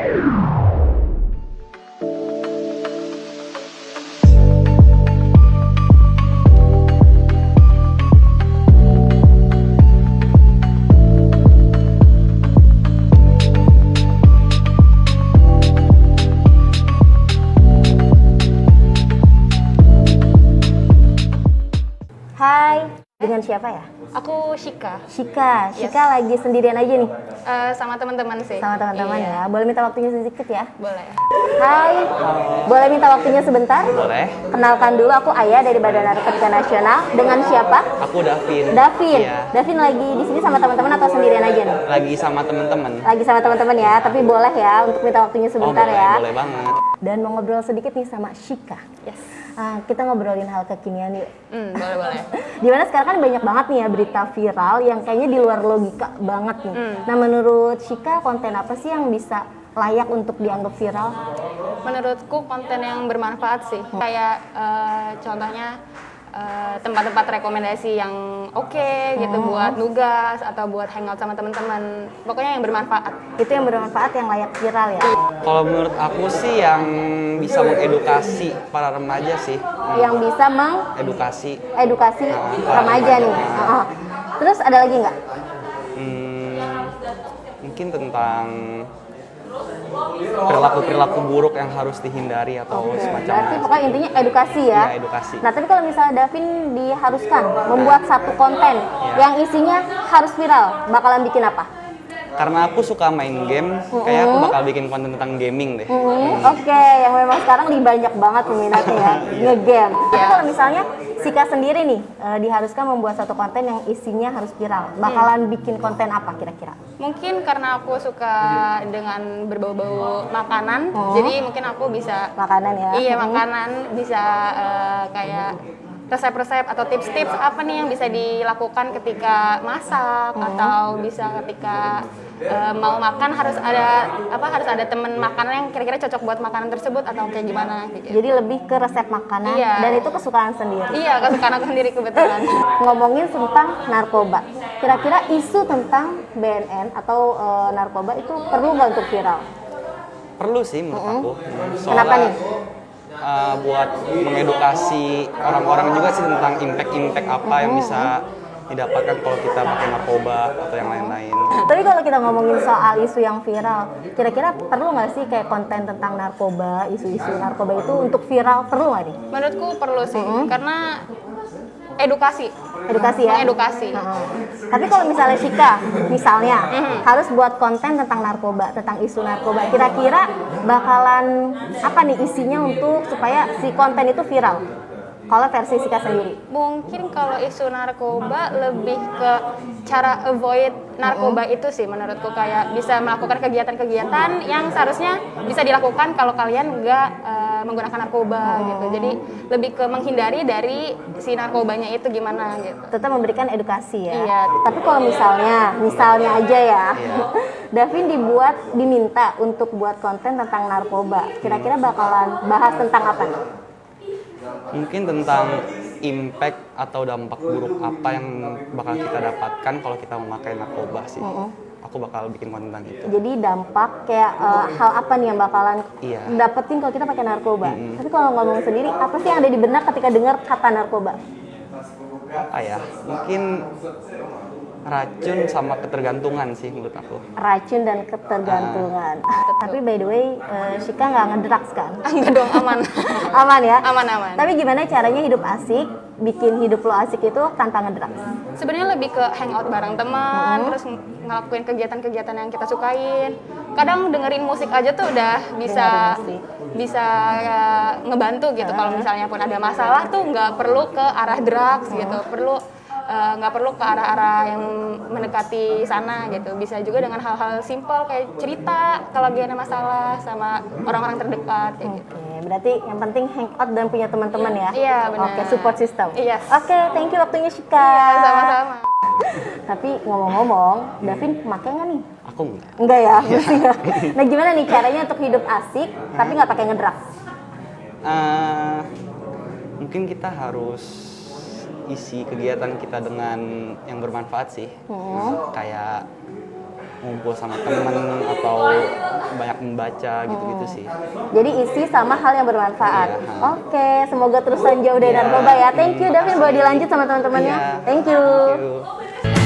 Hai, dengan siapa ya? Aku Shika. Shika lagi sendirian aja nih? Sama teman-teman sih. Sama teman-teman Iya. ya. Boleh minta waktunya sedikit ya? Boleh. Hai, boleh minta waktunya sebentar? Boleh. Kenalkan dulu, aku Ayah dari Badan Narkotika Nasional. Dengan siapa? Aku Davin. Davin. Iya. Davin lagi di sini sama teman-teman atau sendirian aja nih? Lagi sama teman-teman. Lagi sama teman-teman ya, tapi boleh ya untuk minta waktunya sebentar boleh, ya. boleh banget. Dan mau ngobrol sedikit nih sama Shika. Yes. Kita ngobrolin hal kekinian yuk. Boleh. Dimana sekarang kan banyak banget nih ya berita viral yang kayaknya di luar logika banget nih. Nah menurut Shika, konten apa sih yang bisa layak untuk dianggap viral? Menurutku konten yang bermanfaat sih. Kayak contohnya tempat-tempat rekomendasi yang oke gitu buat nugas atau buat hangout sama teman-teman. Pokoknya yang bermanfaat. Itu yang bermanfaat, yang layak viral ya? Kalau menurut aku sih yang bisa mengedukasi para remaja sih. Yang bisa Edukasi. mengedukasi para remaja nih. Terus ada lagi nggak? Mungkin tentang perilaku-perilaku buruk yang harus dihindari atau semacamnya. Berarti pokoknya intinya edukasi ya? Iya, edukasi. Nah tapi kalau misalnya Davin diharuskan membuat satu konten yang isinya harus viral, bakalan bikin apa? Karena aku suka main game, kayak aku bakal bikin konten tentang gaming deh. Oke, yang memang sekarang banyak banget peminatnya ya, nge-game. Tapi kalau misalnya Shika sendiri nih, diharuskan membuat satu konten yang isinya harus viral, bakalan bikin konten apa kira-kira? Mungkin karena aku suka dengan berbau-bau makanan, jadi mungkin aku bisa Makanan ya? Iya, makanan bisa kayak resep-resep atau tips-tips apa nih yang bisa dilakukan ketika masak atau bisa ketika mau makan harus ada temen makanan yang kira-kira cocok buat makanan tersebut atau kayak gimana gitu. Jadi lebih ke resep makanan dan itu kesukaan sendiri. Iya, kesukaan aku sendiri kebetulan. Ngomongin tentang narkoba, kira-kira isu tentang BNN atau narkoba itu perlu nggak untuk viral? Perlu sih menurut aku. Kenapa nih? Buat mengedukasi orang-orang juga sih tentang impact apa yang bisa didapatkan kalau kita pakai narkoba atau yang lain-lain. Tapi kalau kita ngomongin soal isu yang viral, kira-kira perlu nggak sih kayak konten tentang narkoba, isu-isu narkoba itu untuk viral, perlu nggak nih? Menurutku perlu sih, karena edukasi ya? Mengedukasi. Tapi kalau misalnya Shika, harus buat konten tentang narkoba, tentang isu narkoba, kira-kira bakalan apa nih isinya untuk supaya si konten itu viral? Kalau versi Shika sendiri? Mungkin kalau isu narkoba lebih ke cara avoid narkoba itu sih menurutku, kayak bisa melakukan kegiatan-kegiatan yang seharusnya bisa dilakukan kalau kalian nggak menggunakan narkoba gitu. Jadi lebih ke menghindari dari si narkobanya itu gimana gitu. Tetap memberikan edukasi ya. Iya. Tapi kalau misalnya aja ya, Davin diminta untuk buat konten tentang narkoba. Kira-kira bakalan bahas tentang apa nih? Mungkin tentang impact atau dampak buruk apa yang bakal kita dapatkan kalau kita memakai narkoba sih. Aku bakal bikin konten tentang itu. Jadi dampak kayak hal apa nih yang bakalan dapetin kalau kita pakai narkoba. Tapi kalau ngomong sendiri, apa sih yang ada di benak ketika dengar kata narkoba? Apa ya? Mungkin racun sama ketergantungan sih menurut aku. Racun dan ketergantungan. Tapi by the way, Shika nggak ngedrugs kan? Enggak dong, aman. Aman ya? Aman. Tapi gimana caranya hidup asik, bikin hidup lo asik itu tanpa ngedrugs? Sebenarnya lebih ke hangout bareng teman, terus ngelakuin kegiatan-kegiatan yang kita sukain. Kadang dengerin musik aja tuh udah bisa ngebantu gitu. Kalau misalnya pun ada masalah tuh nggak perlu ke arah drugs gitu, nggak perlu ke arah-arah yang mendekati sana gitu. Bisa juga dengan hal-hal simpel kayak cerita kalau lagi ada masalah sama orang-orang terdekat kayak gitu. Berarti yang penting hangout dan punya teman-teman ya? Iya, benar. Oke, support system. Iya. Oke, thank you waktunya Shika. Iya, sama-sama. Tapi ngomong-ngomong, Davin pakai nggak nih? Aku enggak. Enggak ya? Nah gimana nih caranya untuk hidup asik tapi nggak pakai ngedrugs? Mungkin kita harus isi kegiatan kita dengan yang bermanfaat sih. Kayak ngumpul sama temen atau banyak membaca gitu-gitu sih. Jadi isi sama hal yang bermanfaat. Iya. Oke, semoga terusan jauh dari Iya. narkoba ya. Thank you Davin, boleh dilanjut sama teman-temannya. Iya. Thank you. Thank you.